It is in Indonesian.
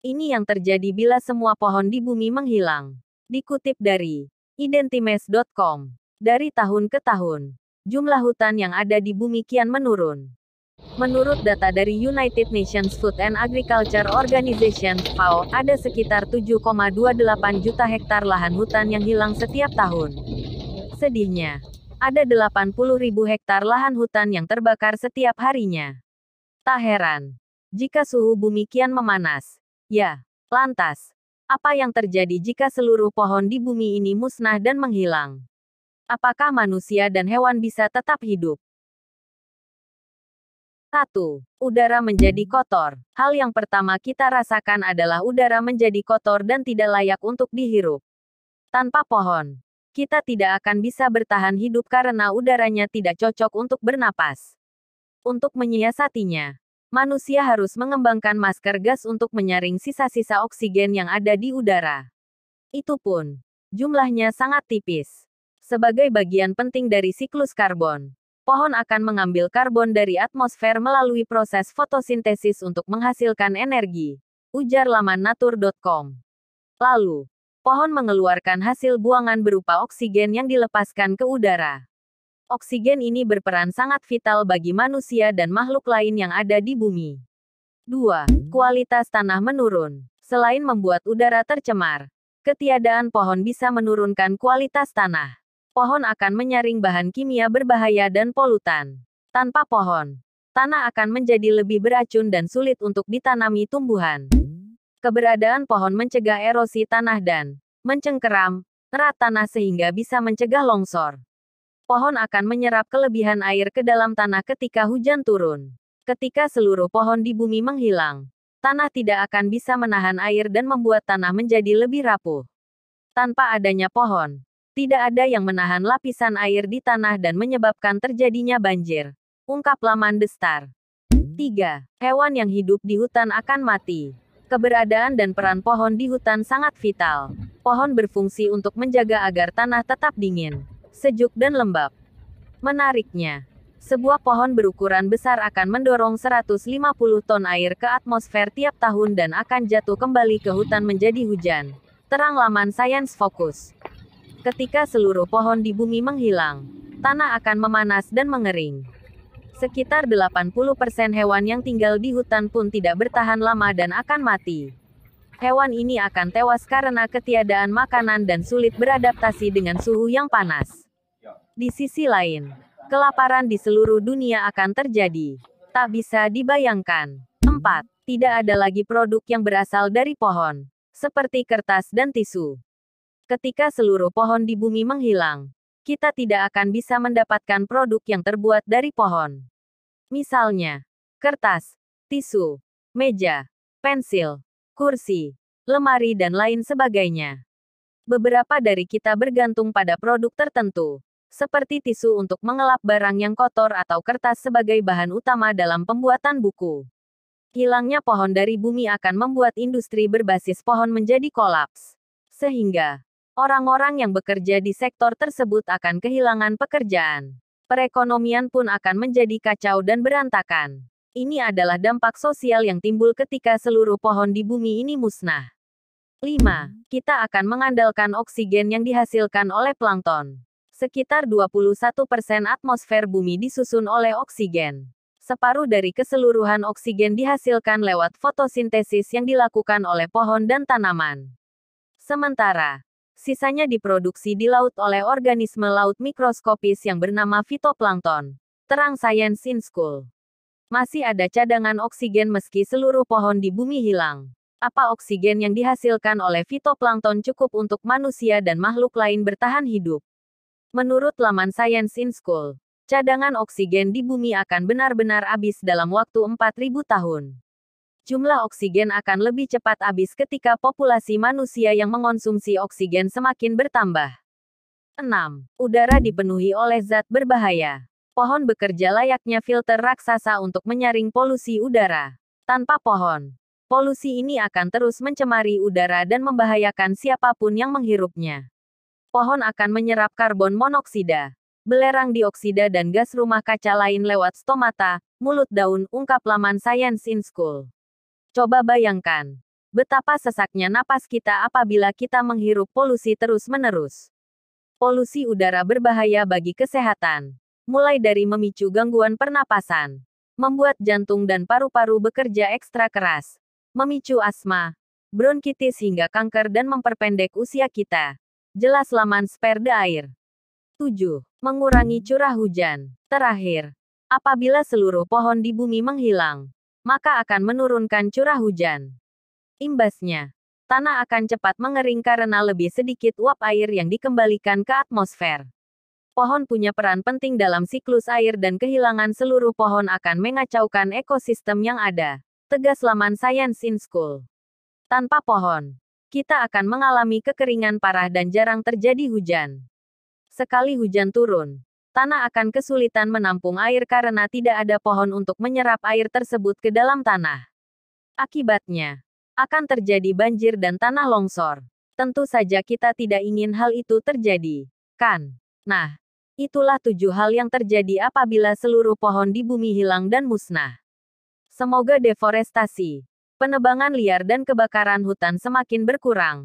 Ini yang terjadi bila semua pohon di bumi menghilang. Dikutip dari Identimes.com. Dari tahun ke tahun, jumlah hutan yang ada di bumi kian menurun. Menurut data dari United Nations Food and Agriculture Organization, FAO, ada sekitar 7,28 juta hektar lahan hutan yang hilang setiap tahun. Sedihnya, ada 80.000 hektar lahan hutan yang terbakar setiap harinya. Tak heran, jika suhu bumi kian memanas. Ya, lantas, apa yang terjadi jika seluruh pohon di bumi ini musnah dan menghilang? Apakah manusia dan hewan bisa tetap hidup? 1. Udara menjadi kotor. Hal yang pertama kita rasakan adalah udara menjadi kotor dan tidak layak untuk dihirup. Tanpa pohon, kita tidak akan bisa bertahan hidup karena udaranya tidak cocok untuk bernapas. Untuk menyiasatinya, manusia harus mengembangkan masker gas untuk menyaring sisa-sisa oksigen yang ada di udara. Itu pun, jumlahnya sangat tipis. Sebagai bagian penting dari siklus karbon, pohon akan mengambil karbon dari atmosfer melalui proses fotosintesis untuk menghasilkan energi, ujar laman nature.com. Lalu, pohon mengeluarkan hasil buangan berupa oksigen yang dilepaskan ke udara. Oksigen ini berperan sangat vital bagi manusia dan makhluk lain yang ada di bumi. 2. Kualitas tanah menurun. Selain membuat udara tercemar, ketiadaan pohon bisa menurunkan kualitas tanah. Pohon akan menyaring bahan kimia berbahaya dan polutan. Tanpa pohon, tanah akan menjadi lebih beracun dan sulit untuk ditanami tumbuhan. Keberadaan pohon mencegah erosi tanah dan mencengkeram erat tanah sehingga bisa mencegah longsor. Pohon akan menyerap kelebihan air ke dalam tanah ketika hujan turun. Ketika seluruh pohon di bumi menghilang, tanah tidak akan bisa menahan air dan membuat tanah menjadi lebih rapuh. Tanpa adanya pohon, tidak ada yang menahan lapisan air di tanah dan menyebabkan terjadinya banjir, ungkap laman The Star. 3. Hewan yang hidup di hutan akan mati. Keberadaan dan peran pohon di hutan sangat vital. Pohon berfungsi untuk menjaga agar tanah tetap dingin, sejuk dan lembab. Menariknya, sebuah pohon berukuran besar akan mendorong 150 ton air ke atmosfer tiap tahun dan akan jatuh kembali ke hutan menjadi hujan. Terang laman Science Focus. Ketika seluruh pohon di bumi menghilang, tanah akan memanas dan mengering. Sekitar 80% hewan yang tinggal di hutan pun tidak bertahan lama dan akan mati. Hewan ini akan tewas karena ketiadaan makanan dan sulit beradaptasi dengan suhu yang panas. Di sisi lain, kelaparan di seluruh dunia akan terjadi. Tak bisa dibayangkan. 4. Tidak ada lagi produk yang berasal dari pohon, seperti kertas dan tisu. Ketika seluruh pohon di bumi menghilang, kita tidak akan bisa mendapatkan produk yang terbuat dari pohon. Misalnya, kertas, tisu, meja, pensil, kursi, lemari dan lain sebagainya. Beberapa dari kita bergantung pada produk tertentu, seperti tisu untuk mengelap barang yang kotor atau kertas sebagai bahan utama dalam pembuatan buku. Hilangnya pohon dari bumi akan membuat industri berbasis pohon menjadi kolaps. Sehingga, orang-orang yang bekerja di sektor tersebut akan kehilangan pekerjaan. Perekonomian pun akan menjadi kacau dan berantakan. Ini adalah dampak sosial yang timbul ketika seluruh pohon di bumi ini musnah. 5. Kita akan mengandalkan oksigen yang dihasilkan oleh plankton. Sekitar 21% atmosfer bumi disusun oleh oksigen. Separuh dari keseluruhan oksigen dihasilkan lewat fotosintesis yang dilakukan oleh pohon dan tanaman. Sementara, sisanya diproduksi di laut oleh organisme laut mikroskopis yang bernama fitoplankton. Terang Science in School. Masih ada cadangan oksigen meski seluruh pohon di bumi hilang. Apa oksigen yang dihasilkan oleh fitoplankton cukup untuk manusia dan makhluk lain bertahan hidup? Menurut laman Science in School, cadangan oksigen di bumi akan benar-benar habis dalam waktu 4.000 tahun. Jumlah oksigen akan lebih cepat habis ketika populasi manusia yang mengonsumsi oksigen semakin bertambah. 6. Udara dipenuhi oleh zat berbahaya. Pohon bekerja layaknya filter raksasa untuk menyaring polusi udara. Tanpa pohon, polusi ini akan terus mencemari udara dan membahayakan siapapun yang menghirupnya. Pohon akan menyerap karbon monoksida, belerang dioksida dan gas rumah kaca lain lewat stomata, mulut daun, ungkap laman Science in School. Coba bayangkan, Betapa sesaknya napas kita apabila kita menghirup polusi terus-menerus. Polusi udara berbahaya bagi kesehatan. Mulai dari memicu gangguan pernapasan, membuat jantung dan paru-paru bekerja ekstra keras, memicu asma, bronkitis hingga kanker dan memperpendek usia kita. Jelas laman Spare the Air. 7. Mengurangi curah hujan. Terakhir, apabila seluruh pohon di bumi menghilang, maka akan menurunkan curah hujan. Imbasnya, tanah akan cepat mengering karena lebih sedikit uap air yang dikembalikan ke atmosfer. Pohon punya peran penting dalam siklus air dan kehilangan seluruh pohon akan mengacaukan ekosistem yang ada. Tegas laman Science in School. Tanpa pohon, kita akan mengalami kekeringan parah dan jarang terjadi hujan. Sekali hujan turun, tanah akan kesulitan menampung air karena tidak ada pohon untuk menyerap air tersebut ke dalam tanah. Akibatnya, akan terjadi banjir dan tanah longsor. Tentu saja kita tidak ingin hal itu terjadi, kan? Nah, itulah 7 hal yang terjadi apabila seluruh pohon di bumi hilang dan musnah. Semoga deforestasi, penebangan liar dan kebakaran hutan semakin berkurang.